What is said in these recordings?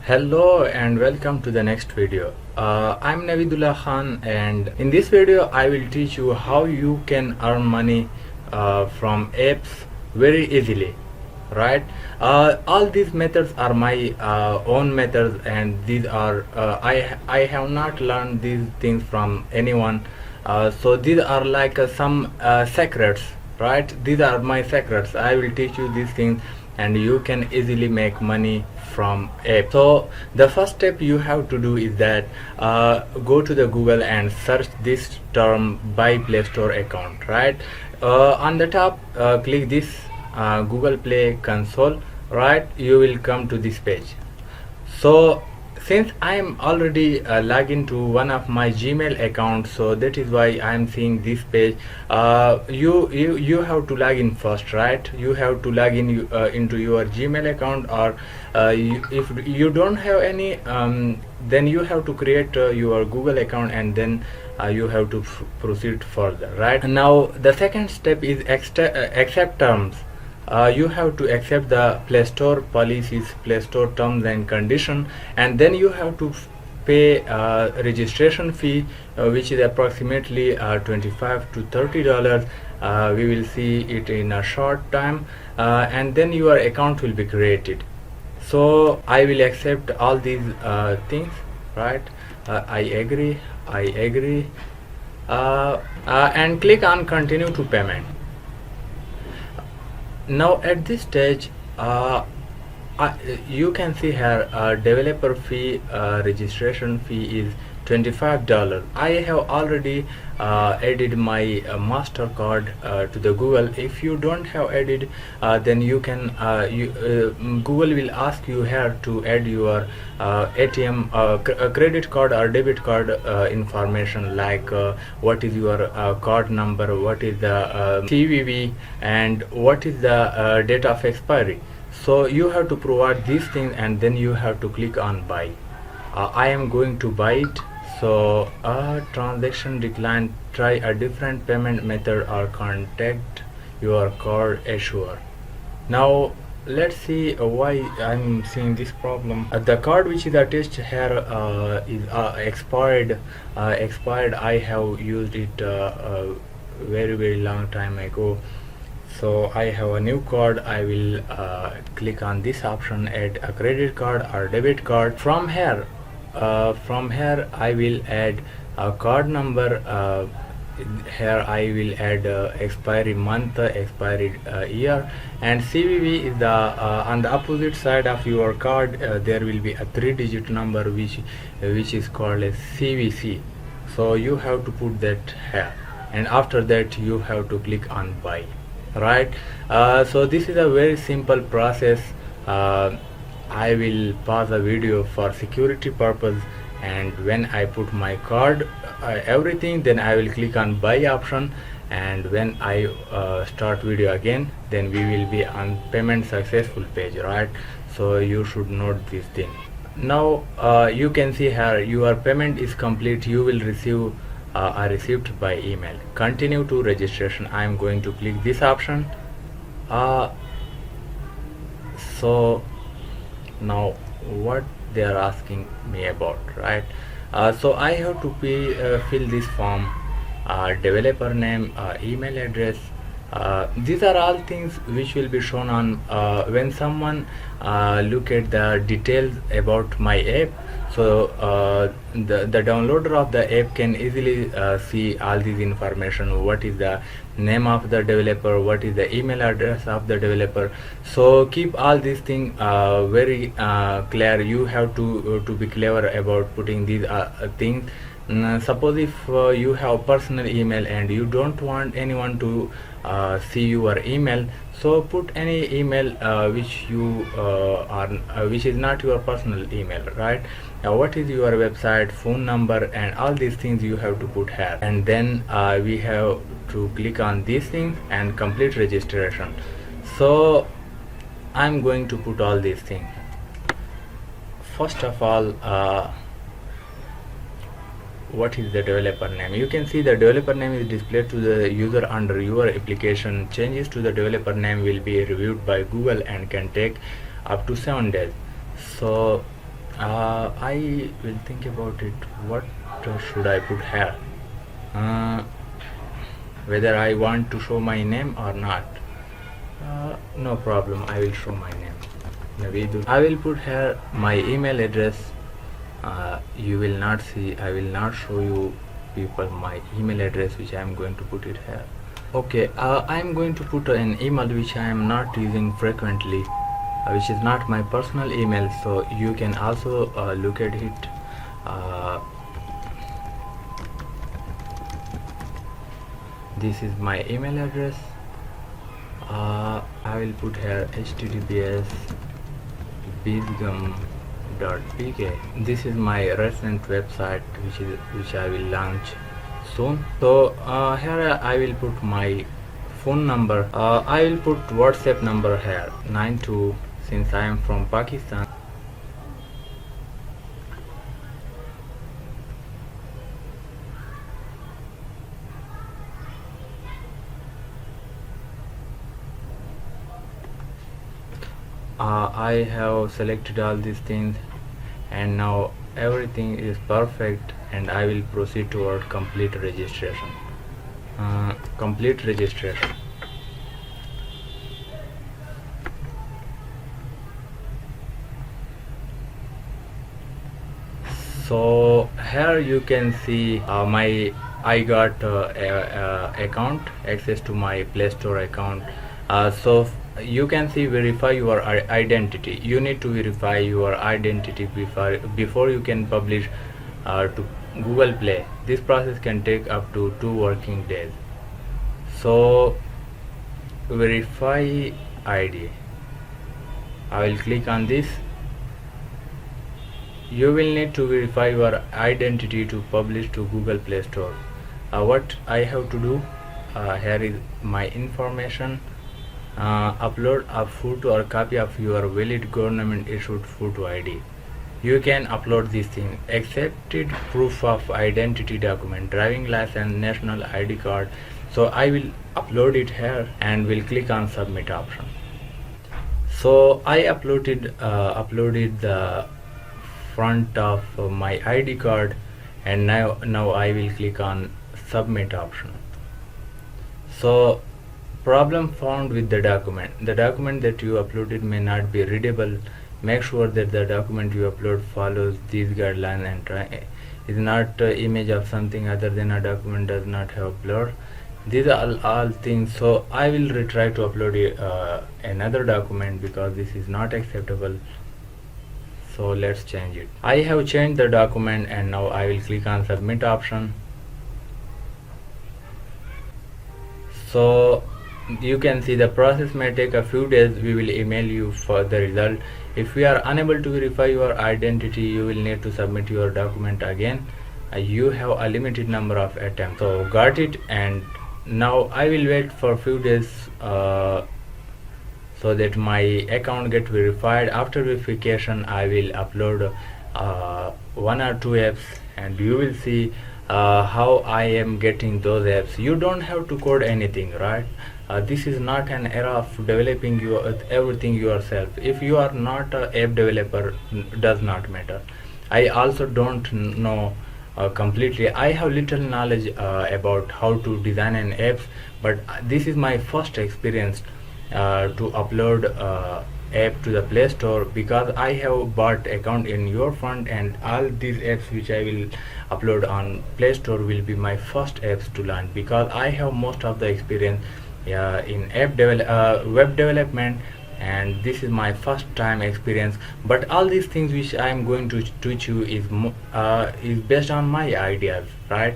Hello and welcome to the next video. I'm Navidullah Khan, and in this video I will teach you how you can earn money from apps very easily, right? All these methods are my own methods, and these are I have not learned these things from anyone. So these are like some secrets, right? These are my secrets. I will teach you these things and you can easily make money from app. So the first step you have to do is that go to the Google and search this term by Play Store account, right? On the top click this Google Play console, right? You will come to this page. So since I am already logged into one of my Gmail accounts, so that is why I am seeing this page. You have to log in first, right? You have to log in into your Gmail account, or if you don't have any, then you have to create your Google account, and then you have to proceed further, right? Now the second step is accept terms. You have to accept the Play Store policies, Play Store terms and condition, and then you have to pay registration fee, which is approximately $25 to $30. We will see it in a short time, and then your account will be created. So I will accept all these things, right? I agree, and click on continue to payment. Now at this stage you can see here developer fee, registration fee is $25. I have already added my MasterCard to the Google. If you don't have added, then you can Google will ask you here to add your ATM credit card or debit card information, like what is your card number, what is the CVV, and what is the date of expiry. So you have to provide these things, and then you have to click on buy. I am going to buy it. So transaction declined, try a different payment method or contact your card issuer. Now let's see why I'm seeing this problem. The card which is attached here is expired. I have used it very long time ago. So I have a new card. I will click on this option, add a credit card or debit card. From here I will add a card number. Here I will add expiry month, expiry year, and CVV is the on the opposite side of your card. There will be a 3-digit number which is called as CVC. So you have to put that here, and after that you have to click on buy, right? So this is a very simple process. I will pause the video for security purpose, and when I put my card everything, then I will click on buy option, and when I start video again, then we will be on payment successful page, right? So you should note this thing. Now you can see here your payment is complete. You will receive a receipt by email. Continue to registration. I am going to click this option. So now what they are asking me about, right? So I have to fill this form, developer name, email address. These are all things which will be shown on when someone look at the details about my app. So the downloader of the app can easily see all these information. What is the name of the developer, what is the email address of the developer. So keep all these things very clear. You have to be clever about putting these things. Suppose if you have personal email and you don't want anyone to see your email, so put any email which you which is not your personal email, right? Now what is your website, phone number, and all these things you have to put here, and then we have to click on these things and complete registration. So I'm going to put all these things. First of all, what is the developer name? You can see the developer name is displayed to the user under your application. Changes to the developer name will be reviewed by Google and can take up to 7 days. So I will think about it. What should I put here? Uh, Whether I want to show my name or not. No problem, I will show my name. I will put here my email address. You will not see, I will not show you people my email address which I am going to put it here. Okay, I am going to put an email which I am not using frequently, which is not my personal email, so you can also look at it. Uh, this is my email address. I will put here https bizgum.pk. This is my recent website which I will launch soon. So here I will put my phone number. I will put WhatsApp number here 92, since I am from Pakistan. I have selected all these things, and now everything is perfect, and I will proceed toward complete registration. Complete registration. So here you can see I got account access to my Play Store account. You can see verify your identity. You need to verify your identity before you can publish to Google Play. This process can take up to 2 working days. So verify ID. I will click on this. You will need to verify your identity to publish to Google Play Store. What I have to do, here is my information. Upload a photo or copy of your valid government issued photo ID. You can upload this thing. Accepted proof of identity document, driving license, national ID card. So I will upload it here and will click on submit option. So I uploaded the front of my ID card, and now I will click on submit option. So problem found with the document. The document that you uploaded may not be readable. Make sure that the document you upload follows these guidelines and is not image of something other than a document, does not have blur. These are all things. So I will retry to upload another document because this is not acceptable. So let's change it. I have changed the document, and now I will click on submit option. So you can see the process may take a few days. We will email you for the result. If we are unable to verify your identity, you will need to submit your document again. You have a limited number of attempts. So got it, and now I will wait for a few days so that my account get verified. After verification, I will upload 1 or 2 apps, and you will see how I am getting those apps. You don't have to code anything, right? This is not an era of developing everything yourself. If you are not an app developer, does not matter. I also don't know completely. I have little knowledge about how to design an apps, but this is my first experience to upload app to the Play Store, because I have bought account in your front, and all these apps which I will upload on Play Store will be my first apps to learn, because I have most of the experience in web development, and this is my first time experience. But all these things which I am going to teach you is based on my ideas, right?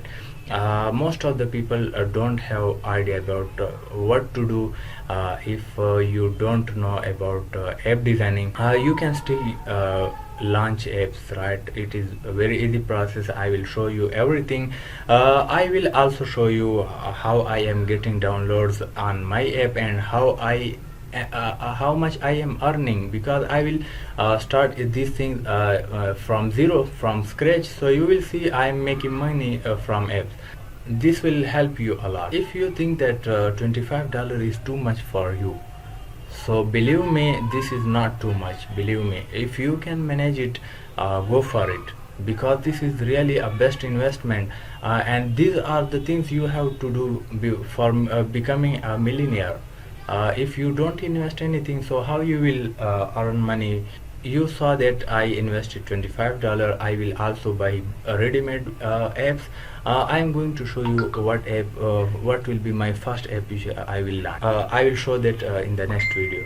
Most of the people don't have idea about what to do. If you don't know about app designing, you can still launch apps, right? It is a very easy process. I will show you everything. I will also show you how I am getting downloads on my app, and how much I am earning, because I will start these things from zero, from scratch. So you will see I am making money from apps. This will help you a lot. If you think that $25 is too much for you, so believe me, this is not too much. Believe me, if you can manage it go for it, because this is really a best investment, and these are the things you have to do for becoming a millionaire. If you don't invest anything, so how you will earn money? You saw that I invested $25. I will also buy ready-made apps. I am going to show you what will be my first app which I will learn. I will show that in the next video.